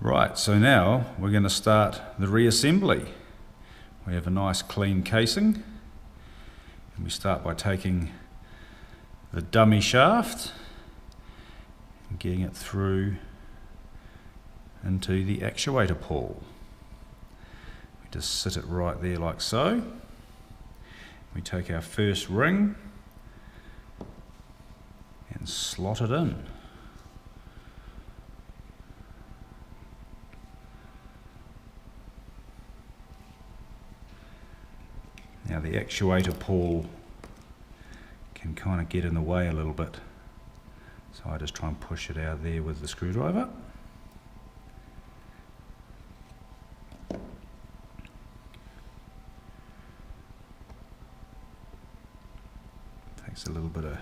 Right, so now we're going to start the reassembly. We have a nice clean casing, and we start by taking the dummy shaft and getting it through into the actuator pawl. We just sit it right there like so. We take our first ring and slot it in. Now the actuator pawl can kind of get in the way a little bit, so I just try and push it out there with the screwdriver. Takes a little bit of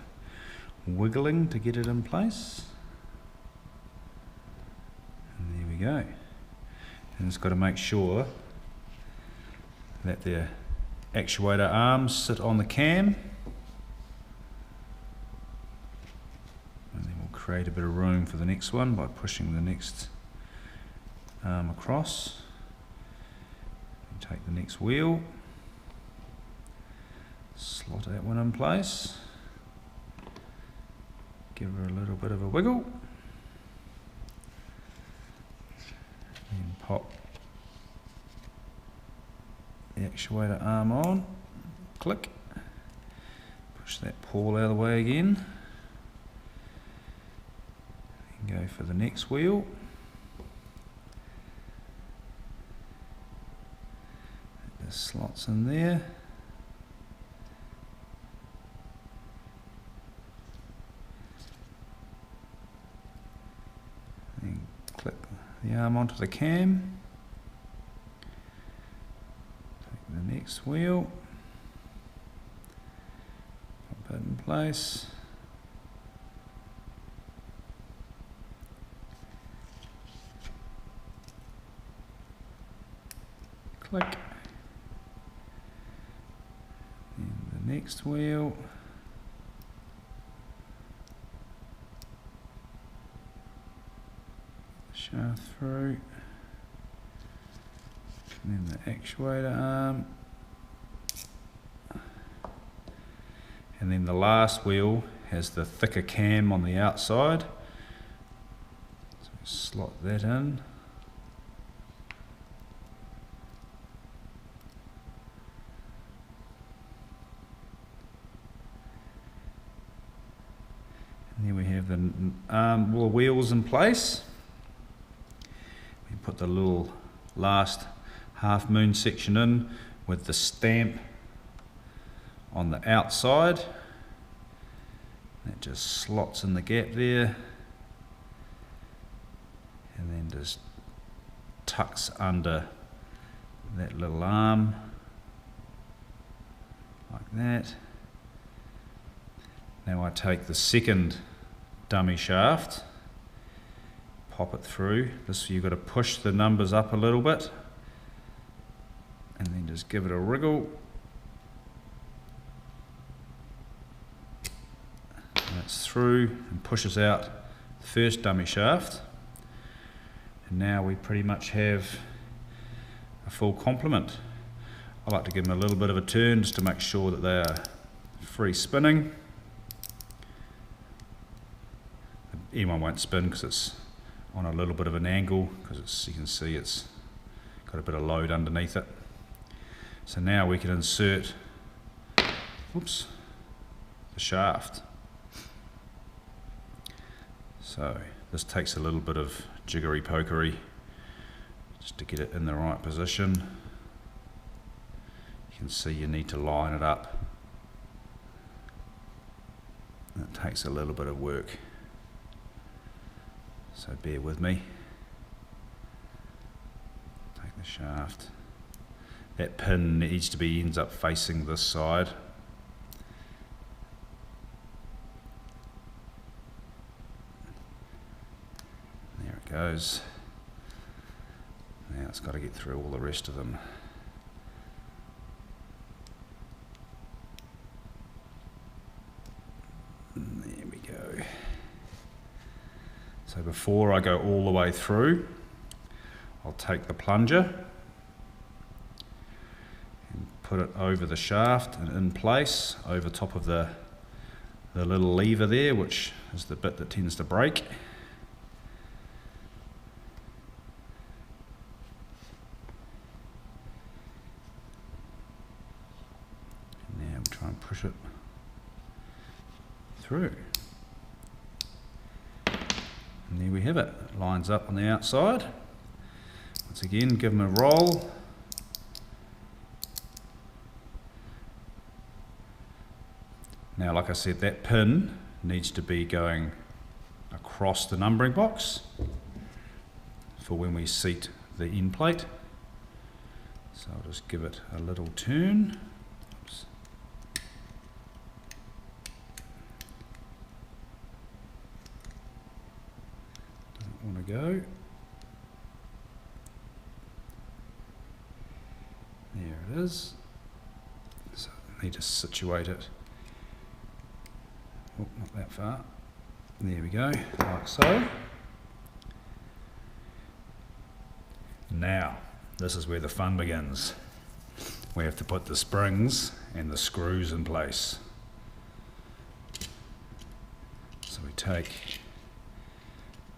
wiggling to get it in place. And there we go. And it's got to make sure that the actuator arms sit on the cam, and then we'll create a bit of room for the next one by pushing the next arm across. And take the next wheel, slot that one in place, give her a little bit of a wiggle, and pop the actuator arm on, click, push that pawl out of the way again, and go for the next wheel. The slots in there. And click the arm onto the cam. The next wheel, pop it in place, click, and the next wheel, shaft through, and then the actuator arm, and then the last wheel has the thicker cam on the outside, so we slot that in, and then we have the wheels in place. We put the little last half moon section in with the stamp on the outside. That just slots in the gap there and then just tucks under that little arm like that. Now I take the second dummy shaft, pop it through. This, you've got to push the numbers up a little bit and then just give it a wriggle. And it's through and pushes out the first dummy shaft. And now we pretty much have a full complement. I like to give them a little bit of a turn just to make sure that they are free spinning. The E1 won't spin because it's on a little bit of an angle, because you can see it's got a bit of load underneath it. So now we can insert, whoops, the shaft. So this takes a little bit of jiggery pokery just to get it in the right position. You can see you need to line it up. It takes a little bit of work, so bear with me. Take the shaft. That pin needs to be, ends up facing this side. There it goes. Now it's got to get through all the rest of them. And there we go. So before I go all the way through, I'll take the plunger and put it over the shaft and in place over top of the little lever there, which is the bit that tends to break. And now we'll try and push it through. And there we have it. It lines up on the outside. Once again, give them a roll. Now, like I said, that pin needs to be going across the numbering box for when we seat the end plate. So I'll just give it a little turn. Oops. Doesn't want to go. There it is. So I need to situate it. Oh, not that far. There we go, like so. Now, this is where the fun begins. We have to put the springs and the screws in place. So we take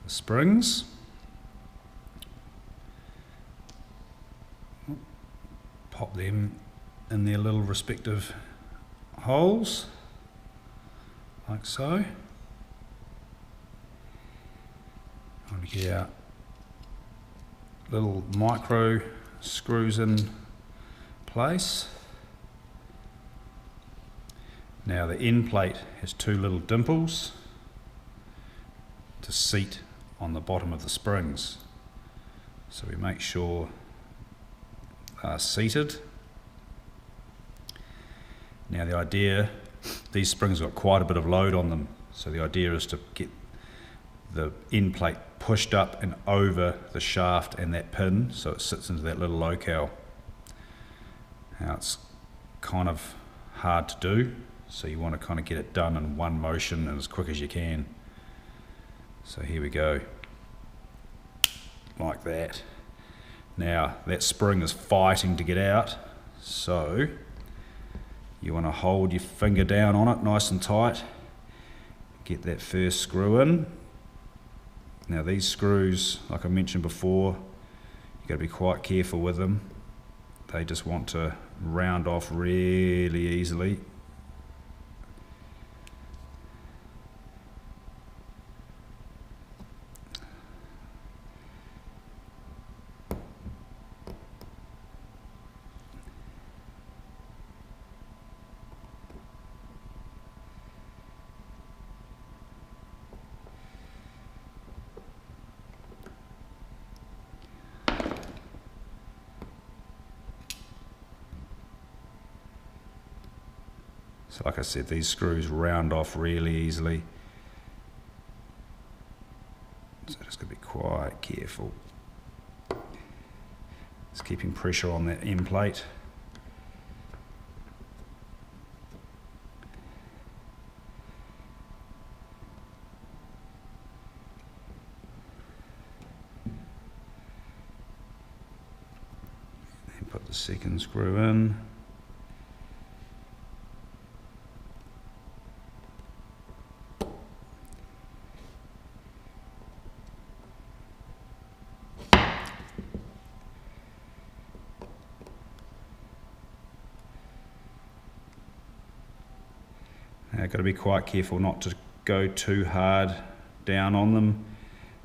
the springs, pop them in their little respective holes, like so. I want to get our little micro screws in place. Now the end plate has two little dimples to seat on the bottom of the springs. So we make sure they are seated. Now the idea, these springs have got quite a bit of load on them, so the idea is to get the end plate pushed up and over the shaft and that pin so it sits into that little locale. Now it's kind of hard to do, so you want to kind of get it done in one motion and as quick as you can. So here we go, like that. Now that spring is fighting to get out, so you want to hold your finger down on it nice and tight, get that first screw in. Now these screws, like I mentioned before, you've got to be quite careful with them. They just want to round off really easily. So like I said, these screws round off really easily. So just got to be quite careful. Just keeping pressure on that end plate. Then put the second screw in. Now, got to be quite careful not to go too hard down on them,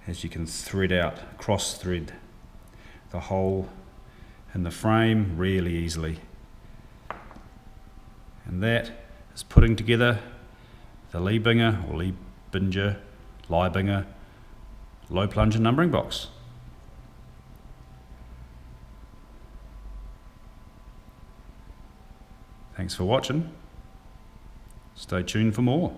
as you can thread out, cross thread the hole in the frame really easily. And that is putting together the Leibinger or Leibinger low plunger numbering box. Thanks for watching. Stay tuned for more.